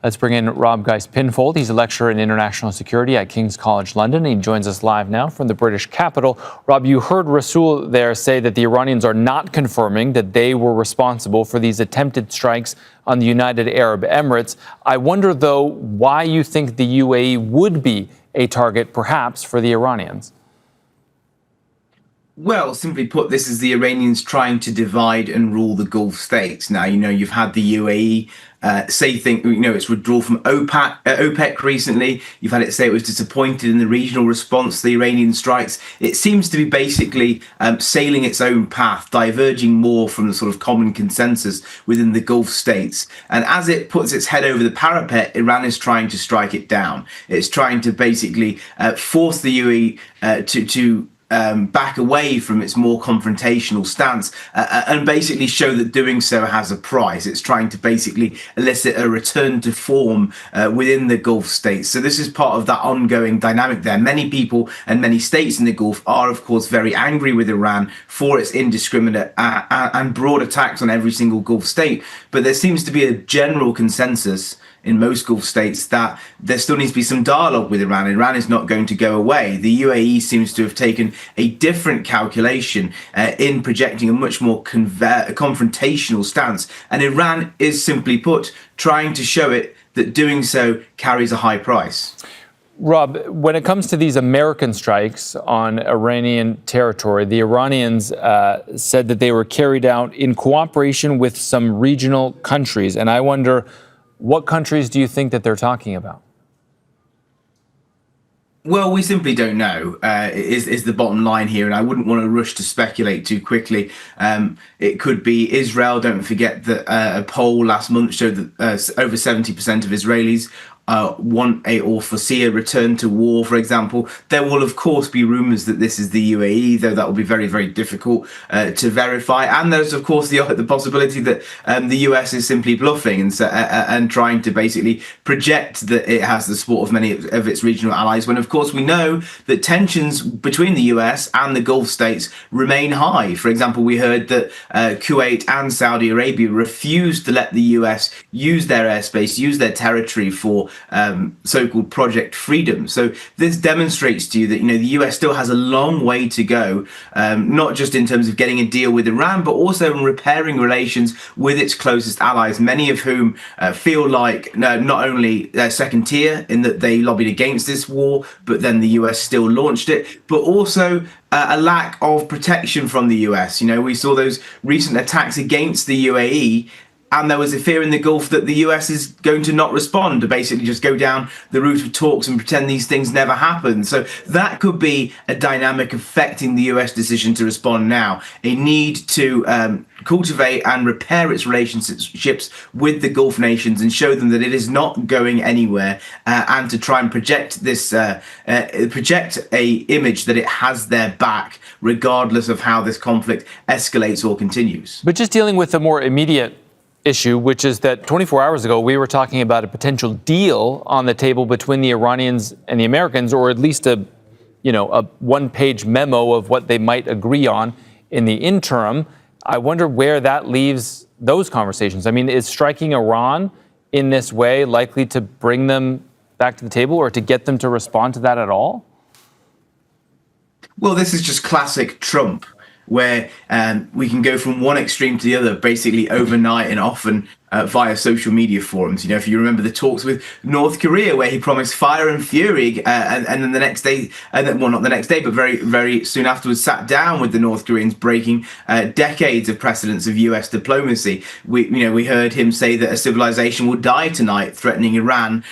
Let's bring in Rob Geist Pinfold. He's a lecturer in international security at King's College London. He joins us live now from the British capital. Rob, you heard Rasul there say that the Iranians are not confirming that they were responsible for these attempted strikes on the United Arab Emirates. I wonder, though, why you think the UAE would be a target, perhaps, for the Iranians. Well, simply put, this is the Iranians trying to divide and rule the Gulf states. Now, you've had the UAE say its withdrawal from OPEC recently. You've had it say it was disappointed in the regional response to the Iranian strikes. It seems to be basically sailing its own path, diverging more from the sort of common consensus within the Gulf states. And as it puts its head over the parapet, Iran is trying to strike it down. It's trying to basically force the UAE to back away from its more confrontational stance and basically show that doing so has a price. It's trying to basically elicit a return to form within the Gulf states. So this is part of that ongoing dynamic there. Many people and many states in the Gulf are, of course, very angry with Iran for its indiscriminate and broad attacks on every single Gulf state. But there seems to be a general consensus in most Gulf states that there still needs to be some dialogue with Iran. Iran is not going to go away. The UAE seems to have taken a different calculation in projecting a much more confrontational stance. And Iran is, simply put, trying to show it that doing so carries a high price. Rob, when it comes to these American strikes on Iranian territory, the Iranians said that they were carried out in cooperation with some regional countries. And I wonder, what countries do you think that they're talking about? Well, we simply don't know, is the bottom line here, and I wouldn't want to rush to speculate too quickly. It could be Israel. Don't forget that a poll last month showed that over 70% of Israelis want or foresee a return to war, for example. There will, of course, be rumours that this is the UAE, though that will be very, very difficult to verify. And there's, of course, the possibility that the US is simply bluffing and trying to basically project that it has the support of many of its regional allies, when, of course, we know that tensions between the US and the Gulf states remain high. For example, we heard that Kuwait and Saudi Arabia refused to let the US use their airspace, use their territory for so-called Project Freedom. So this demonstrates to you that the US still has a long way to go, not just in terms of getting a deal with Iran, but also in repairing relations with its closest allies, many of whom feel like not only they're second tier in that they lobbied against this war, but then the US still launched it, but also a lack of protection from the US. We saw those recent attacks against the UAE, and there was a fear in the Gulf that the US is going to not respond, to basically just go down the route of talks and pretend these things never happened. So that could be a dynamic affecting the US decision to respond now. A need to cultivate and repair its relationships with the Gulf nations and show them that it is not going anywhere, and to try and project a image that it has their back, regardless of how this conflict escalates or continues. But just dealing with the more immediate issue, which is that 24 hours ago, we were talking about a potential deal on the table between the Iranians and the Americans, or at least a one-page memo of what they might agree on in the interim. I wonder where that leaves those conversations. I mean, is striking Iran in this way likely to bring them back to the table or to get them to respond to that at all? Well, this is just classic Trump, where we can go from one extreme to the other basically overnight and often via social media forums. If you remember the talks with North Korea, where he promised fire and fury, and then the next day, well, not the next day, but very, very soon afterwards, sat down with the North Koreans, breaking decades of precedents of US diplomacy. We heard him say that a civilization will die tonight, threatening Iran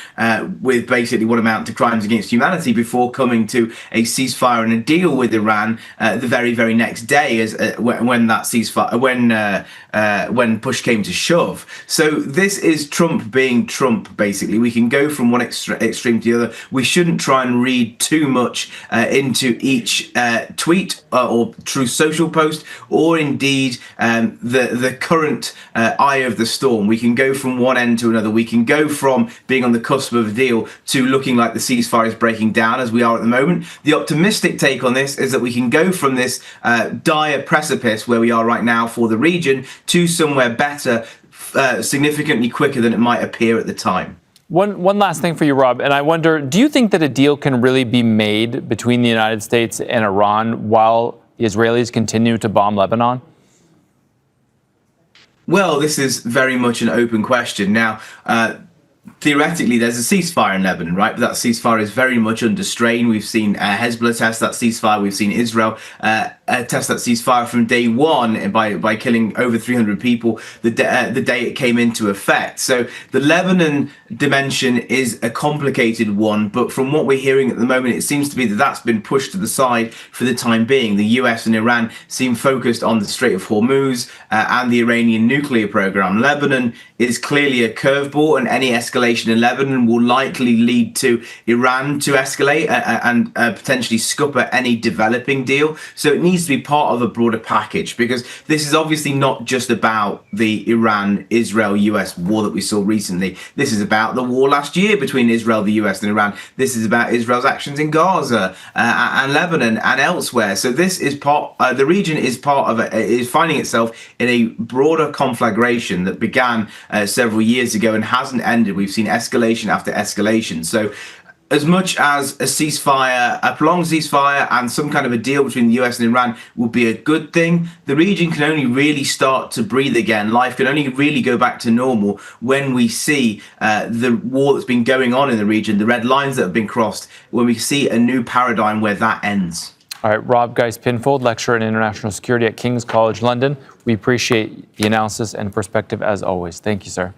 with basically what amount to crimes against humanity, before coming to a ceasefire and a deal with Iran the very, very next day, as when that ceasefire, when push came to shove. So this is Trump being Trump, basically. We can go from one extreme to the other. We shouldn't try and read too much into each tweet or true social post, or indeed the current eye of the storm. We can go from one end to another. We can go from being on the cusp of a deal to looking like the ceasefire is breaking down, as we are at the moment. The optimistic take on this is that we can go from this dire precipice where we are right now for the region to somewhere better, significantly quicker than it might appear at the time. One last thing for you, Rob, and I wonder, do you think that a deal can really be made between the United States and Iran while the Israelis continue to bomb Lebanon? Well, this is very much an open question. Now, theoretically, there's a ceasefire in Lebanon, right? But that ceasefire is very much under strain. We've seen Hezbollah test that ceasefire. We've seen Israel test that ceasefire from day one by killing over 300 people the day it came into effect. So the Lebanon dimension is a complicated one, but from what we're hearing at the moment, it seems to be that that's been pushed to the side for the time being. The US and Iran seem focused on the Strait of Hormuz and the Iranian nuclear program. Lebanon is clearly a curveball, and any escalation in Lebanon will likely lead to Iran to escalate and potentially scupper any developing deal. So it needs to be part of a broader package, because this is obviously not just about the Iran-Israel-US war that we saw recently. This is about the war last year between Israel, the US, and Iran. This is about Israel's actions in Gaza and Lebanon and elsewhere. So this is the region is finding itself in a broader conflagration that began several years ago and hasn't ended. We've seen escalation after escalation. So as much as a ceasefire, a prolonged ceasefire and some kind of a deal between the US and Iran would be a good thing, the region can only really start to breathe again. Life can only really go back to normal when we see the war that's been going on in the region, the red lines that have been crossed, when we see a new paradigm where that ends. All right, Rob Geist Pinfold, lecturer in international security at King's College London. We appreciate the analysis and perspective as always. Thank you, sir.